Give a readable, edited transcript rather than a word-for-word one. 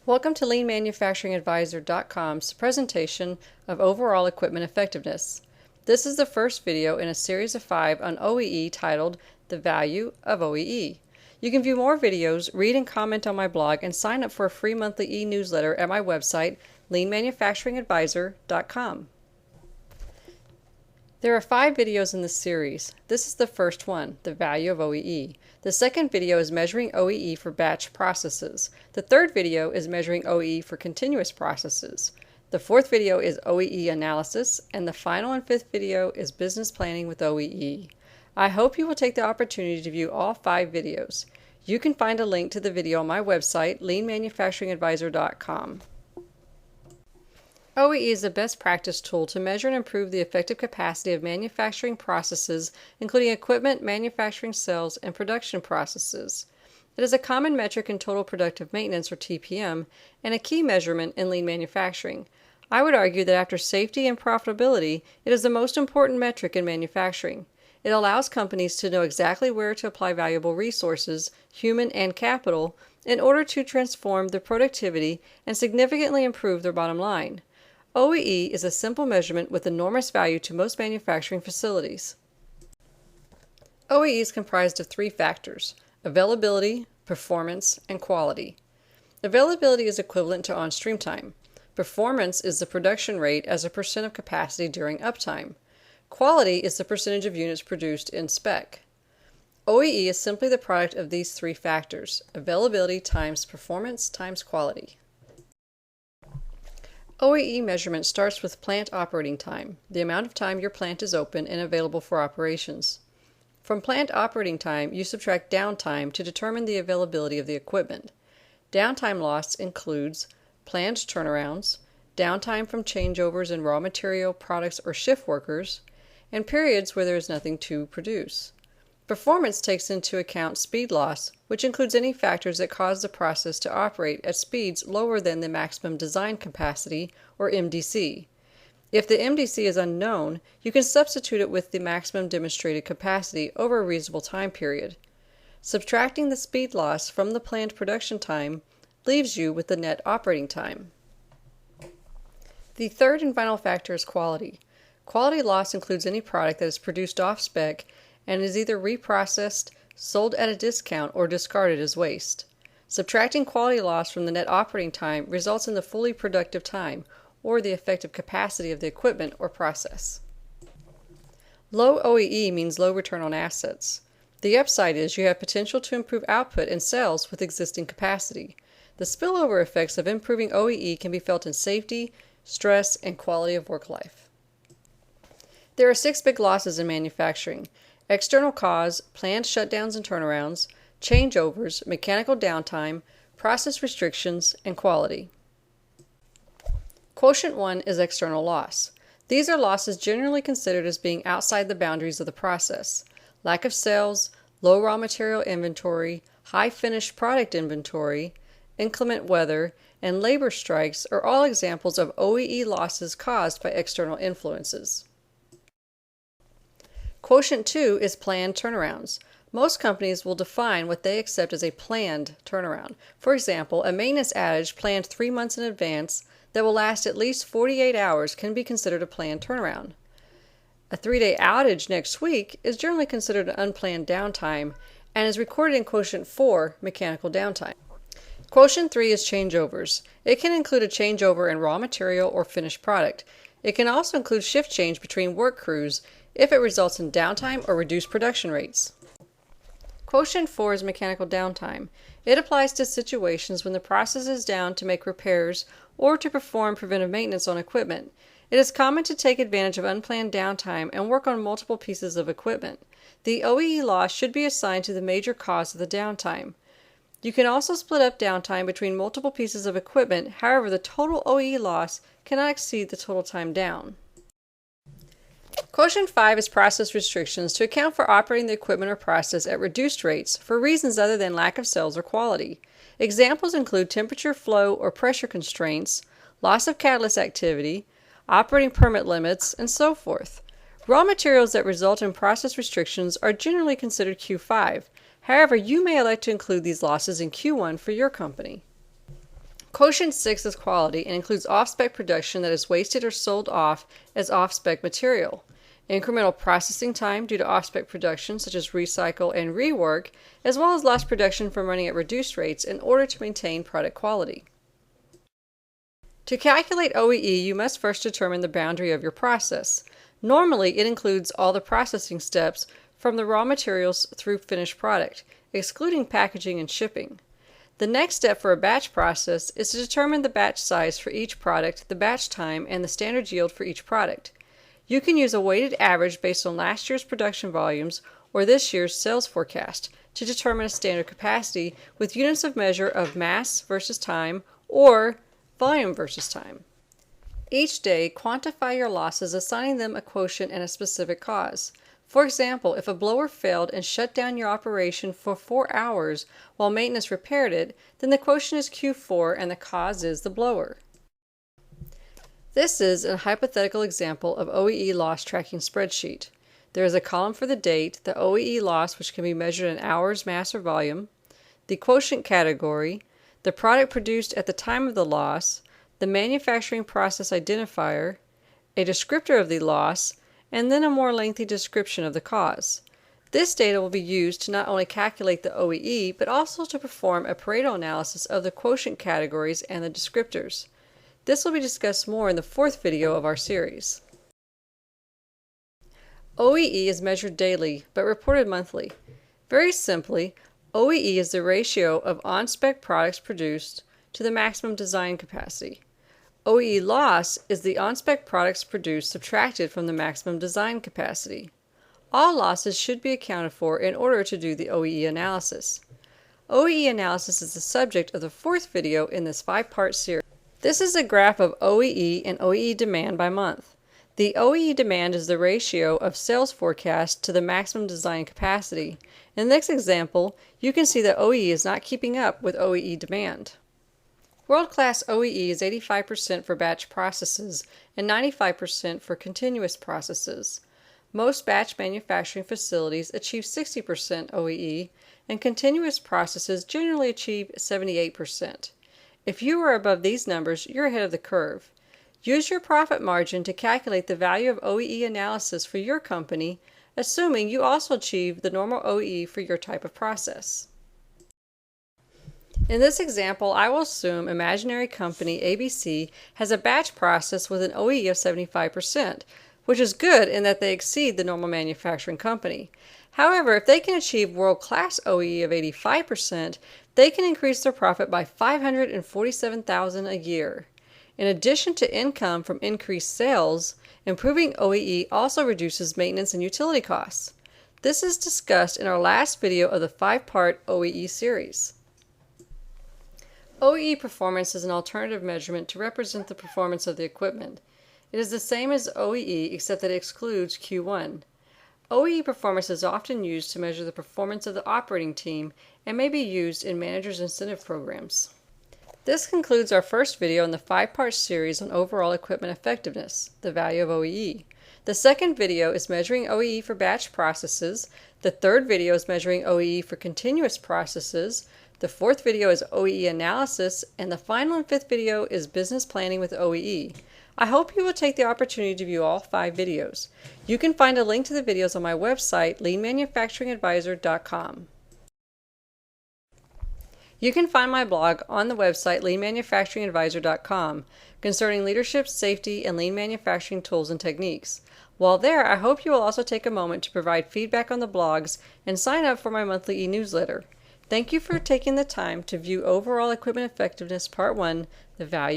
Welcome to LeanManufacturingAdvisor.com's presentation of overall equipment effectiveness. This is the first video in a series of 5 on OEE titled The Value of OEE. You can view more videos, read and comment on my blog, and sign up for a free monthly e-newsletter at my website, LeanManufacturingAdvisor.com. There are 5 videos in this series. This is the first one, The Value of OEE. The second video is measuring OEE for batch processes. The third video is measuring OEE for continuous processes. The fourth video is OEE analysis, and the final and fifth video is business planning with OEE. I hope you will take the opportunity to view all 5 videos. You can find a link to the video on my website, LeanManufacturingAdvisor.com. OEE is a best practice tool to measure and improve the effective capacity of manufacturing processes, including equipment, manufacturing cells, and production processes. It is a common metric in total productive maintenance, or TPM, and a key measurement in lean manufacturing. I would argue that after safety and profitability, it is the most important metric in manufacturing. It allows companies to know exactly where to apply valuable resources, human and capital, in order to transform their productivity and significantly improve their bottom line. OEE is a simple measurement with enormous value to most manufacturing facilities. OEE is comprised of 3 factors: availability, performance, and quality. Availability is equivalent to on-stream time. Performance is the production rate as a percent of capacity during uptime. Quality is the percentage of units produced in spec. OEE is simply the product of these 3 factors: availability times performance times quality. OEE measurement starts with plant operating time, the amount of time your plant is open and available for operations. From plant operating time, you subtract downtime to determine the availability of the equipment. Downtime loss includes planned turnarounds, downtime from changeovers in raw material, products, or shift workers, and periods where there is nothing to produce. Performance takes into account speed loss, which includes any factors that cause the process to operate at speeds lower than the maximum design capacity, or MDC. If the MDC is unknown, you can substitute it with the maximum demonstrated capacity over a reasonable time period. Subtracting the speed loss from the planned production time leaves you with the net operating time. The third and final factor is quality. Quality loss includes any product that is produced off-spec and is either reprocessed, sold at a discount, or discarded as waste. Subtracting quality loss from the net operating time results in the fully productive time, or the effective capacity of the equipment or process. Low OEE means low return on assets. The upside is you have potential to improve output and sales with existing capacity. The spillover effects of improving OEE can be felt in safety, stress, and quality of work life. There are 6 big losses in manufacturing: external cause, planned shutdowns and turnarounds, changeovers, mechanical downtime, process restrictions, and quality. Quotient 1 is external loss. These are losses generally considered as being outside the boundaries of the process. Lack of sales, low raw material inventory, high finished product inventory, inclement weather, and labor strikes are all examples of OEE losses caused by external influences. Quotient 2 is planned turnarounds. Most companies will define what they accept as a planned turnaround. For example, a maintenance outage planned 3 months in advance that will last at least 48 hours can be considered a planned turnaround. A 3-day outage next week is generally considered an unplanned downtime and is recorded in Quotient 4, mechanical downtime. Quotient 3 is changeovers. It can include a changeover in raw material or finished product. It can also include shift change between work crews if it results in downtime or reduced production rates. Quotient 4 is mechanical downtime. It applies to situations when the process is down to make repairs or to perform preventive maintenance on equipment. It is common to take advantage of unplanned downtime and work on multiple pieces of equipment. The OEE loss should be assigned to the major cause of the downtime. You can also split up downtime between multiple pieces of equipment, however, the total OEE loss cannot exceed the total time down. Quotient 5 is process restrictions to account for operating the equipment or process at reduced rates for reasons other than lack of sales or quality. Examples include temperature, flow, or pressure constraints, loss of catalyst activity, operating permit limits, and so forth. Raw materials that result in process restrictions are generally considered Q5. However, you may elect to include these losses in Q1 for your company. Quotient 6 is quality and includes off-spec production that is wasted or sold off as off-spec material. Incremental processing time due to off-spec production such as recycle and rework, as well as lost production from running at reduced rates in order to maintain product quality. To calculate OEE, you must first determine the boundary of your process. Normally, it includes all the processing steps from the raw materials through finished product, excluding packaging and shipping. The next step for a batch process is to determine the batch size for each product, the batch time, and the standard yield for each product. You can use a weighted average based on last year's production volumes or this year's sales forecast to determine a standard capacity with units of measure of mass versus time or volume versus time. Each day, quantify your losses, assigning them a quotient and a specific cause. For example, if a blower failed and shut down your operation for 4 hours while maintenance repaired it, then the quotient is Q4 and the cause is the blower. This is a hypothetical example of OEE loss tracking spreadsheet. There is a column for the date, the OEE loss, which can be measured in hours, mass, or volume, the quotient category, the product produced at the time of the loss, the manufacturing process identifier, a descriptor of the loss, and then a more lengthy description of the cause. This data will be used to not only calculate the OEE, but also to perform a Pareto analysis of the quotient categories and the descriptors. This will be discussed more in the 4th video of our series. OEE is measured daily, but reported monthly. Very simply, OEE is the ratio of on-spec products produced to the maximum design capacity. OEE loss is the on-spec products produced subtracted from the maximum design capacity. All losses should be accounted for in order to do the OEE analysis. OEE analysis is the subject of the 4th video in this 5-part series. This is a graph of OEE and OEE demand by month. The OEE demand is the ratio of sales forecast to the maximum design capacity. In the next example, you can see that OEE is not keeping up with OEE demand. World-class OEE is 85% for batch processes and 95% for continuous processes. Most batch manufacturing facilities achieve 60% OEE, and continuous processes generally achieve 78%. If you are above these numbers, you're ahead of the curve. Use your profit margin to calculate the value of OEE analysis for your company, assuming you also achieve the normal OEE for your type of process. In this example, I will assume imaginary company ABC has a batch process with an OEE of 75%, which is good in that they exceed the normal manufacturing company. However, if they can achieve world-class OEE of 85%, they can increase their profit by $547,000 a year. In addition to income from increased sales, improving OEE also reduces maintenance and utility costs. This is discussed in our last video of the 5-part OEE series. OEE performance is an alternative measurement to represent the performance of the equipment. It is the same as OEE except that it excludes Q1. OEE performance is often used to measure the performance of the operating team and may be used in managers' incentive programs. This concludes our first video in the 5-part series on overall equipment effectiveness, the value of OEE. The second video is measuring OEE for batch processes. The third video is measuring OEE for continuous processes. The 4th video is OEE analysis, and the final and 5th video is business planning with OEE. I hope you will take the opportunity to view all 5 videos. You can find a link to the videos on my website, leanmanufacturingadvisor.com. You can find my blog on the website, leanmanufacturingadvisor.com, concerning leadership, safety, and lean manufacturing tools and techniques. While there, I hope you will also take a moment to provide feedback on the blogs and sign up for my monthly e-newsletter. Thank you for taking the time to view Overall Equipment Effectiveness Part 1, The Value